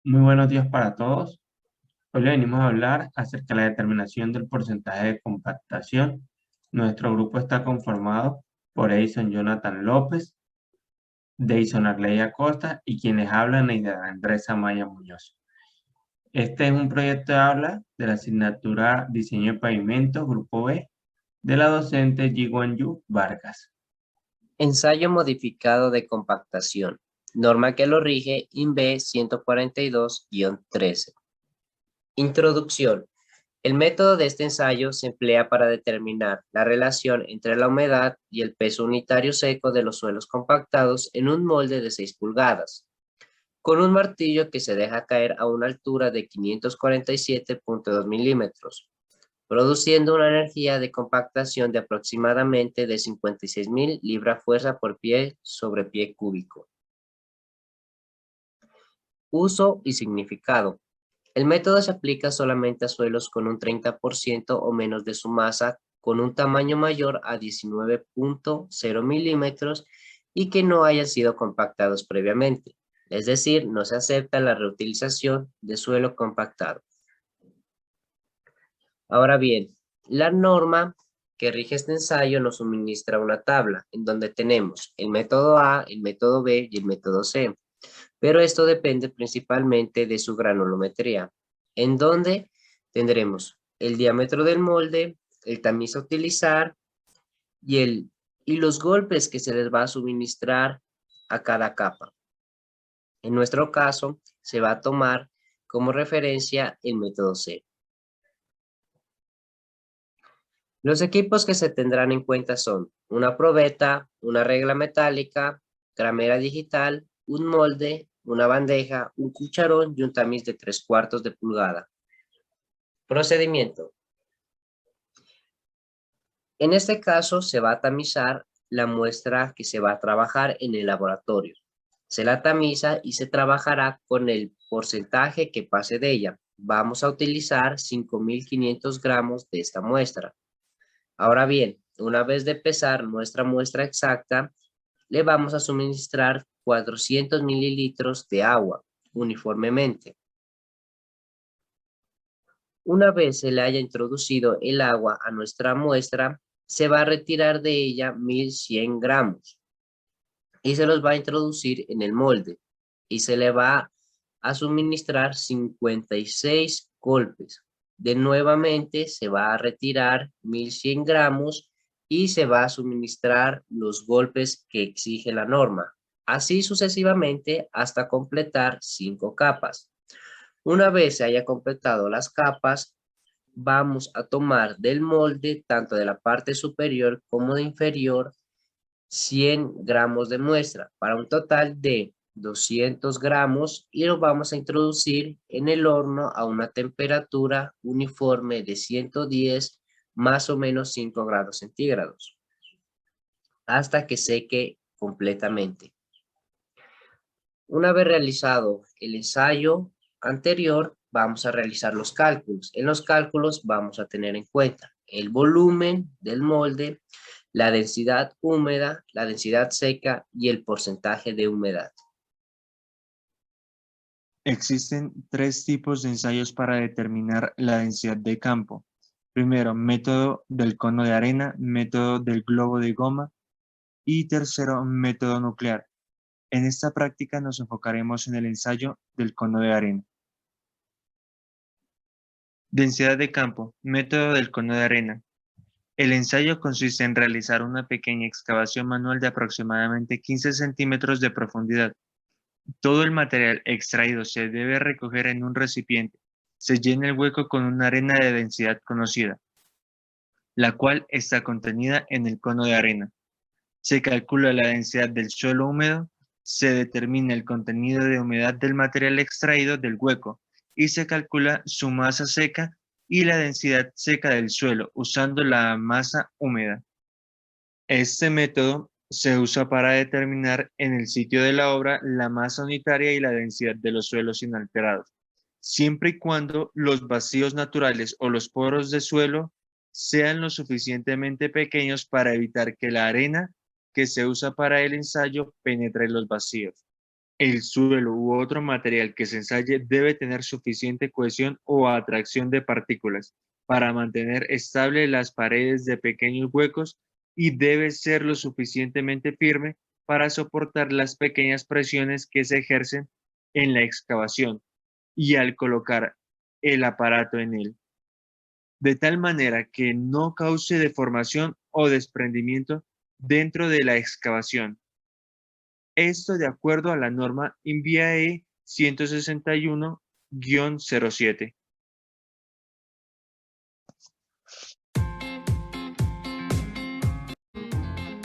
Muy buenos días para todos. Hoy le venimos a hablar acerca de la determinación del porcentaje de compactación. Nuestro grupo está conformado por Edison Jonathan López, Deison Arley Acosta y quienes hablan Neida Andrés Amaya Muñoz. Este es un proyecto de habla de la asignatura Diseño de Pavimentos, Grupo B, de la docente Ji-Won-Yu Vargas. Ensayo modificado de compactación. Norma que lo rige INB 142-13. Introducción. El método de este ensayo se emplea para determinar la relación entre la humedad y el peso unitario seco de los suelos compactados en un molde de 6 pulgadas, con un martillo que se deja caer a una altura de 547.2 milímetros, produciendo una energía de compactación de aproximadamente de 56.000 libra-fuerza por pie sobre pie cúbico. Uso y significado. El método se aplica solamente a suelos con un 30% o menos de su masa, con un tamaño mayor a 19.0 milímetros y que no hayan sido compactados previamente. Es decir, no se acepta la reutilización de suelo compactado. Ahora bien, la norma que rige este ensayo nos suministra una tabla en donde tenemos el método A, el método B y el método C. Pero esto depende principalmente de su granulometría, en donde tendremos el diámetro del molde, el tamiz a utilizar y los golpes que se les va a suministrar a cada capa. En nuestro caso, se va a tomar como referencia el método C. Los equipos que se tendrán en cuenta son una probeta, una regla metálica, gramera digital, un molde, una bandeja, un cucharón y un tamiz de 3/4 de pulgada. Procedimiento. En este caso se va a tamizar la muestra que se va a trabajar en el laboratorio. Se la tamiza y se trabajará con el porcentaje que pase de ella. Vamos a utilizar 5.500 gramos de esta muestra. Ahora bien, una vez de pesar nuestra muestra exacta, le vamos a suministrar 400 mililitros de agua uniformemente. Una vez se le haya introducido el agua a nuestra muestra, se va a retirar de ella 1.100 gramos y se los va a introducir en el molde y se le va a suministrar 56 golpes. De nuevamente se va a retirar 1.100 gramos y se va a suministrar los golpes que exige la norma. Así sucesivamente hasta completar 5 capas. Una vez se haya completado las capas, vamos a tomar del molde, tanto de la parte superior como de inferior, 100 gramos de muestra para un total de 200 gramos y lo vamos a introducir en el horno a una temperatura uniforme de 110 más o menos 5 grados centígrados hasta que seque completamente. Una vez realizado el ensayo anterior, vamos a realizar los cálculos. En los cálculos vamos a tener en cuenta el volumen del molde, la densidad húmeda, la densidad seca y el porcentaje de humedad. Existen tres tipos de ensayos para determinar la densidad de campo. Primero, método del cono de arena, método del globo de goma y tercero, método nuclear. En esta práctica nos enfocaremos en el ensayo del cono de arena. Densidad de campo, método del cono de arena. El ensayo consiste en realizar una pequeña excavación manual de aproximadamente 15 centímetros de profundidad. Todo el material extraído se debe recoger en un recipiente. Se llena el hueco con una arena de densidad conocida, la cual está contenida en el cono de arena. Se calcula la densidad del suelo húmedo, se determina el contenido de humedad del material extraído del hueco y se calcula su masa seca y la densidad seca del suelo usando la masa húmeda. Este método se usa para determinar en el sitio de la obra la masa unitaria y la densidad de los suelos inalterados, siempre y cuando los vacíos naturales o los poros de suelo sean lo suficientemente pequeños para evitar que la arena que se usa para el ensayo penetre los vacíos. El suelo u otro material que se ensaye debe tener suficiente cohesión o atracción de partículas para mantener estable las paredes de pequeños huecos y debe ser lo suficientemente firme para soportar las pequeñas presiones que se ejercen en la excavación y al colocar el aparato en él, de tal manera que no cause deformación o desprendimiento dentro de la excavación. Esto de acuerdo a la norma INVIAE 161-07.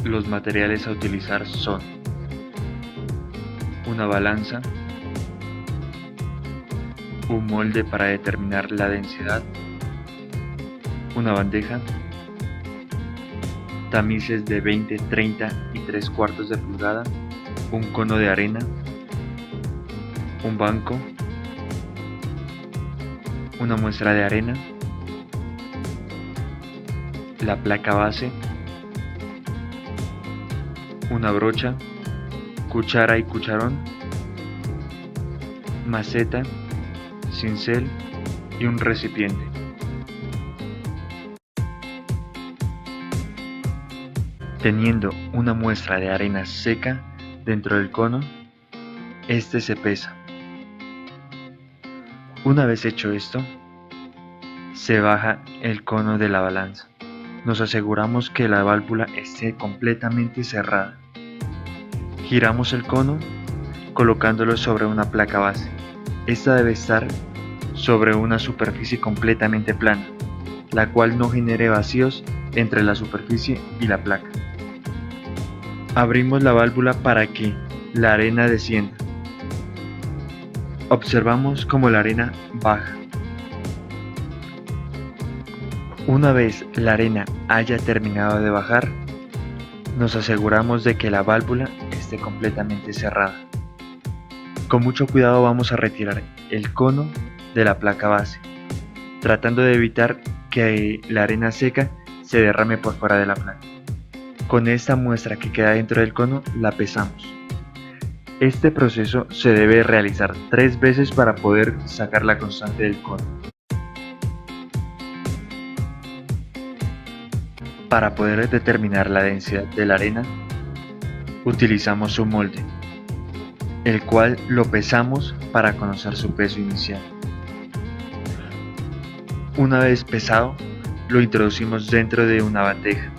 Los materiales a utilizar son una balanza, un molde para determinar la densidad, una bandeja, tamices de 20, 30 y 3/4 de pulgada, un cono de arena, un banco, una muestra de arena, la placa base, una brocha, cuchara y cucharón, maceta, cincel y un recipiente. Teniendo una muestra de arena seca dentro del cono, este se pesa. Una vez hecho esto, se baja el cono de la balanza. Nos aseguramos que la válvula esté completamente cerrada. Giramos el cono colocándolo sobre una placa base. Esta debe estar sobre una superficie completamente plana, la cual no genere vacíos entre la superficie y la placa. Abrimos la válvula para que la arena descienda. Observamos cómo la arena baja. Una vez la arena haya terminado de bajar, nos aseguramos de que la válvula esté completamente cerrada. Con mucho cuidado vamos a retirar el cono de la placa base, tratando de evitar que la arena seca se derrame por fuera de la placa. Con esta muestra que queda dentro del cono, la pesamos. Este proceso se debe realizar 3 veces para poder sacar la constante del cono. Para poder determinar la densidad de la arena, utilizamos un molde, el cual lo pesamos para conocer su peso inicial. Una vez pesado, lo introducimos dentro de una bandeja.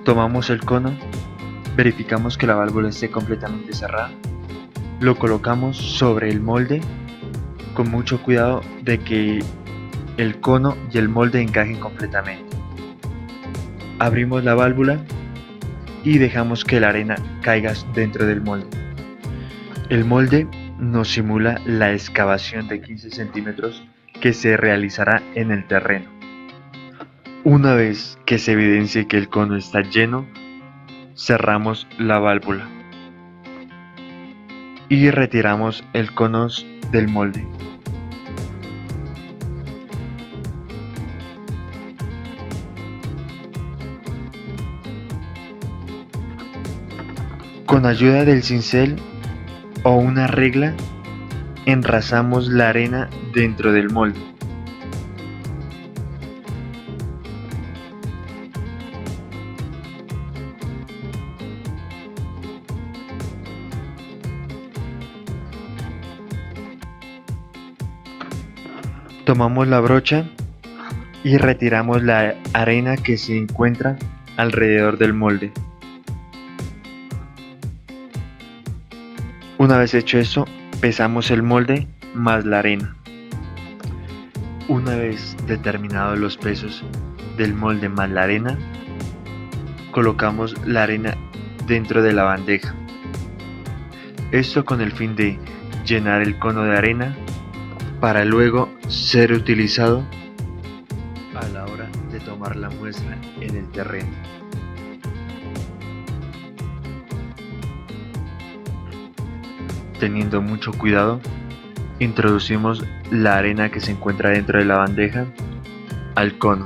Tomamos el cono, verificamos que la válvula esté completamente cerrada, lo colocamos sobre el molde con mucho cuidado de que el cono y el molde encajen completamente. Abrimos la válvula y dejamos que la arena caiga dentro del molde. El molde nos simula la excavación de 15 centímetros que se realizará en el terreno. Una vez que se evidencie que el cono está lleno, cerramos la válvula y retiramos el cono del molde. Con ayuda del cincel o una regla, enrazamos la arena dentro del molde. Tomamos la brocha y retiramos la arena que se encuentra alrededor del molde. Una vez hecho esto, pesamos el molde más la arena. Una vez determinados los pesos del molde más la arena, colocamos la arena dentro de la bandeja. Esto con el fin de llenar el cono de arena para luego ser utilizado a la hora de tomar la muestra en el terreno. Teniendo mucho cuidado, introducimos la arena que se encuentra dentro de la bandeja al cono.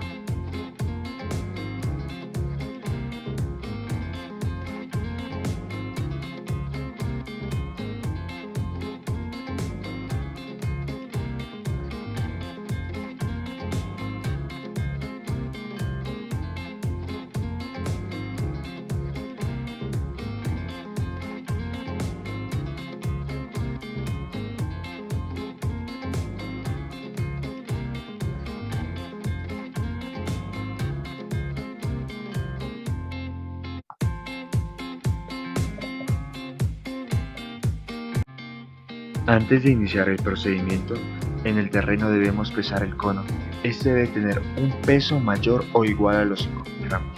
Antes de iniciar el procedimiento, en el terreno debemos pesar el cono. Este debe tener un peso mayor o igual a los 5 gramos.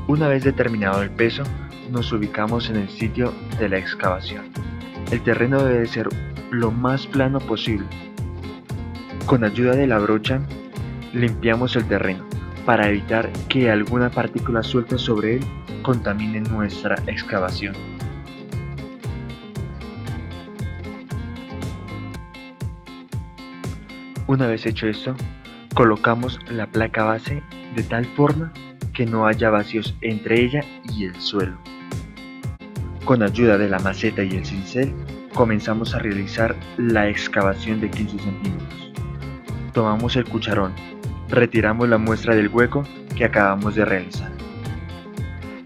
Una vez determinado el peso, nos ubicamos en el sitio de la excavación. El terreno debe ser lo más plano posible. Con ayuda de la brocha, limpiamos el terreno para evitar que alguna partícula suelta sobre él contamine nuestra excavación. Una vez hecho esto, colocamos la placa base de tal forma que no haya vacíos entre ella y el suelo. Con ayuda de la maceta y el cincel, comenzamos a realizar la excavación de 15 centímetros. Tomamos el cucharón, retiramos la muestra del hueco que acabamos de realizar.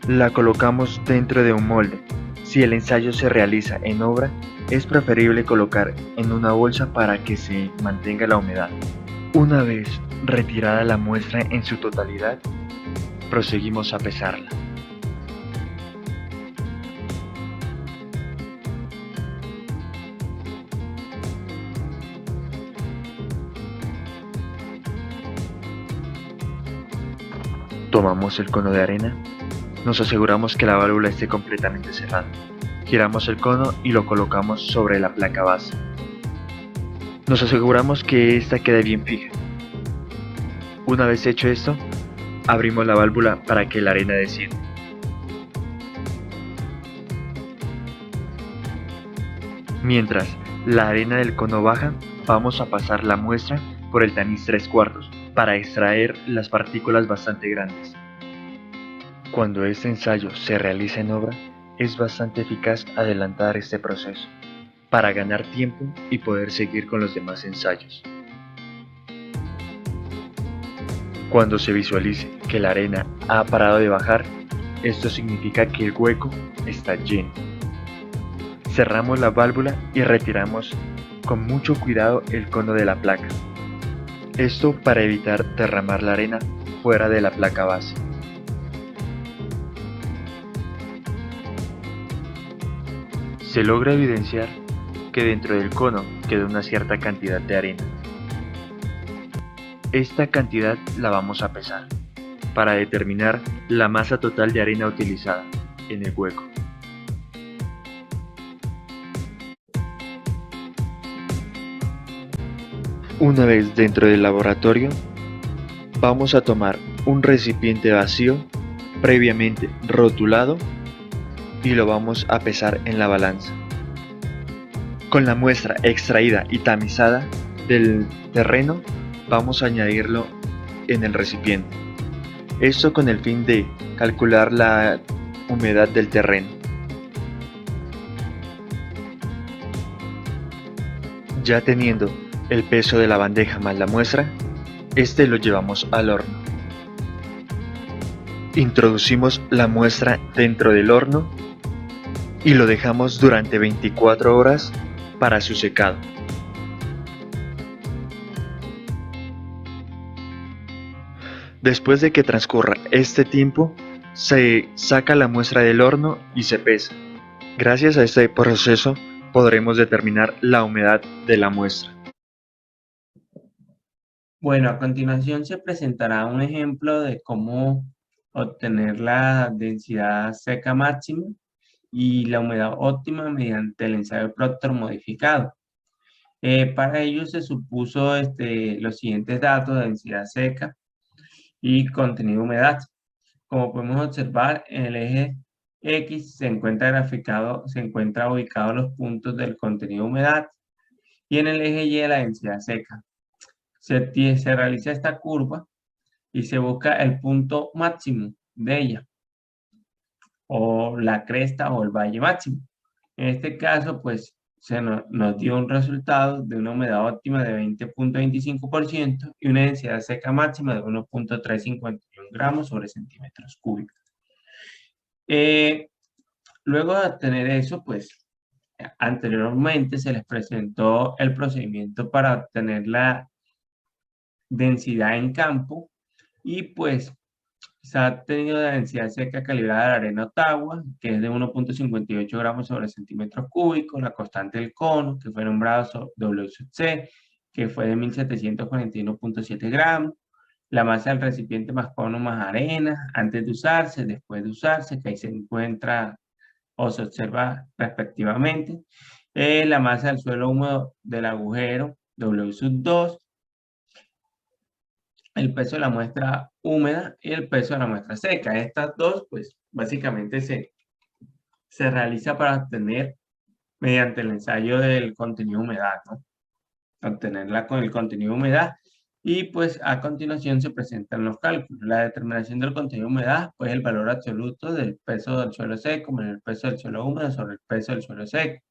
La colocamos dentro de un molde. Si el ensayo se realiza en obra, es preferible colocar en una bolsa para que se mantenga la humedad. Una vez retirada la muestra en su totalidad, proseguimos a pesarla. Tomamos el cono de arena, nos aseguramos que la válvula esté completamente cerrada. Giramos el cono y lo colocamos sobre la placa base. Nos aseguramos que ésta quede bien fija. Una vez hecho esto, abrimos la válvula para que la arena descienda. Mientras la arena del cono baja, vamos a pasar la muestra por el tamiz 3/4 para extraer las partículas bastante grandes. Cuando este ensayo se realiza en obra, es bastante eficaz adelantar este proceso para ganar tiempo y poder seguir con los demás ensayos. Cuando se visualice que la arena ha parado de bajar, esto significa que el hueco está lleno. Cerramos la válvula y retiramos con mucho cuidado el cono de la placa. Esto para evitar derramar la arena fuera de la placa base. Se logra evidenciar que dentro del cono quedó una cierta cantidad de arena. Esta cantidad la vamos a pesar para determinar la masa total de arena utilizada en el hueco. Una vez dentro del laboratorio, vamos a tomar un recipiente vacío previamente rotulado y lo vamos a pesar en la balanza. Con la muestra extraída y tamizada del terreno, vamos a añadirlo en el recipiente. Esto con el fin de calcular la humedad del terreno. Ya teniendo el peso de la bandeja más la muestra, este lo llevamos al horno. Introducimos la muestra dentro del horno y lo dejamos durante 24 horas para su secado. Después de que transcurra este tiempo, se saca la muestra del horno y se pesa. Gracias a este proceso podremos determinar la humedad de la muestra. Bueno, a continuación se presentará un ejemplo de cómo obtener la densidad seca máxima y la humedad óptima mediante el ensayo Proctor modificado. Para ello se supuso los siguientes datos de densidad seca y contenido de humedad. Como podemos observar, en el eje X se encuentra ubicado los puntos del contenido de humedad y en el eje Y la densidad seca. Se realiza esta curva y se busca el punto máximo de ella, o la cresta o el valle máximo. En este caso, pues, nos dio un resultado de una humedad óptima de 20.25% y una densidad seca máxima de 1.351 gramos sobre centímetros cúbicos. Luego de obtener eso, pues, anteriormente se les presentó el procedimiento para obtener la densidad en campo y pues se ha tenido la densidad seca calibrada de la arena Ottawa, que es de 1.58 gramos sobre centímetros cúbicos, la constante del cono, que fue nombrado W sub C, que fue de 1741.7 gramos, la masa del recipiente más cono más arena, antes de usarse, después de usarse, que ahí se encuentra o se observa respectivamente, la masa del suelo húmedo del agujero, W sub 2, el peso de la muestra húmeda y el peso de la muestra seca. Estas dos, pues, básicamente se realiza para obtener, mediante el ensayo del contenido de humedad, ¿no? Obtenerla con el contenido de humedad. Y, pues, a continuación se presentan los cálculos. La determinación del contenido de humedad, pues, el valor absoluto del peso del suelo seco menos el peso del suelo húmedo sobre el peso del suelo seco.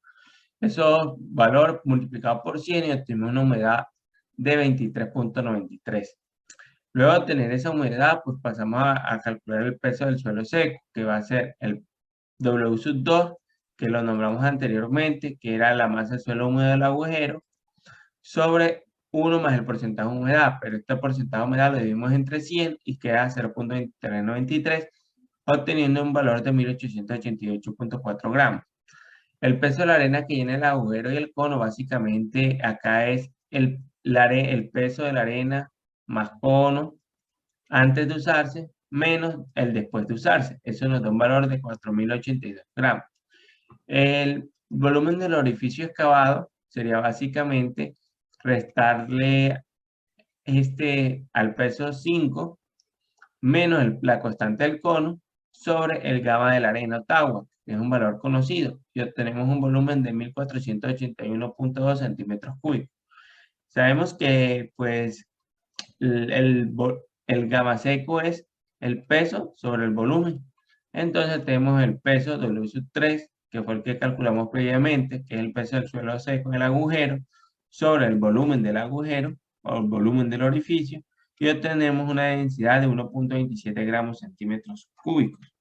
Esos valores multiplicados por 100 y obtenemos una humedad de 23.93. Luego de obtener esa humedad, pues pasamos a calcular el peso del suelo seco, que va a ser el W sub 2, que lo nombramos anteriormente, que era la masa del suelo húmedo del agujero, sobre 1 más el porcentaje de humedad, pero este porcentaje de humedad lo dividimos entre 100 y queda 0.2393, obteniendo un valor de 1888.4 gramos. El peso de la arena que llena el agujero y el cono, básicamente acá es el peso de la arena más cono antes de usarse menos el después de usarse. Eso nos da un valor de 4082 gramos. El volumen del orificio excavado sería básicamente restarle al peso 5 menos la constante del cono sobre el gamma de la arena Ottawa, que es un valor conocido, y obtenemos un volumen de 1481.2 centímetros cúbicos. Sabemos que, pues, el gamma seco es el peso sobre el volumen. Entonces tenemos el peso W sub 3, que fue el que calculamos previamente, que es el peso del suelo seco en el agujero, sobre el volumen del agujero, o el volumen del orificio, y obtenemos una densidad de 1.27 gramos centímetros cúbicos.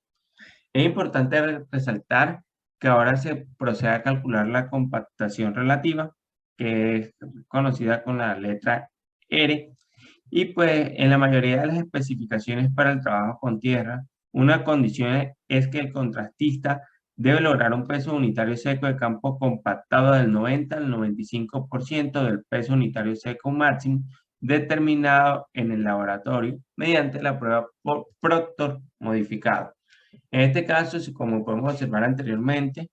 Es importante resaltar que ahora se procede a calcular la compactación relativa, que es conocida con la letra R, y pues en la mayoría de las especificaciones para el trabajo con tierra, una condición es que el contratista debe lograr un peso unitario seco de campo compactado del 90 al 95% del peso unitario seco máximo determinado en el laboratorio mediante la prueba por Proctor modificada. En este caso, como podemos observar anteriormente,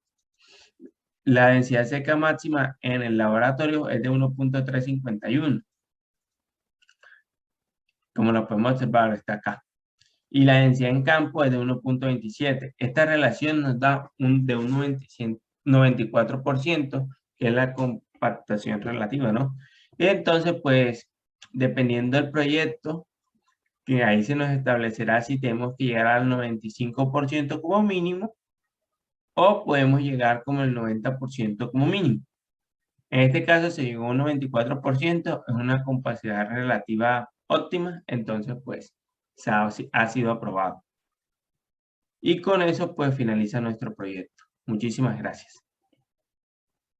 la densidad seca máxima en el laboratorio es de 1.351. Como lo podemos observar, está acá. Y la densidad en campo es de 1.27. Esta relación nos da de un 94%, que es la compactación relativa, ¿no? Y entonces, pues, dependiendo del proyecto, que ahí se nos establecerá si tenemos que llegar al 95% como mínimo, o podemos llegar como el 90% como mínimo. En este caso se llegó a un 94%, es una compacidad relativa óptima, entonces pues ha sido aprobado. Y con eso pues finaliza nuestro proyecto. Muchísimas gracias.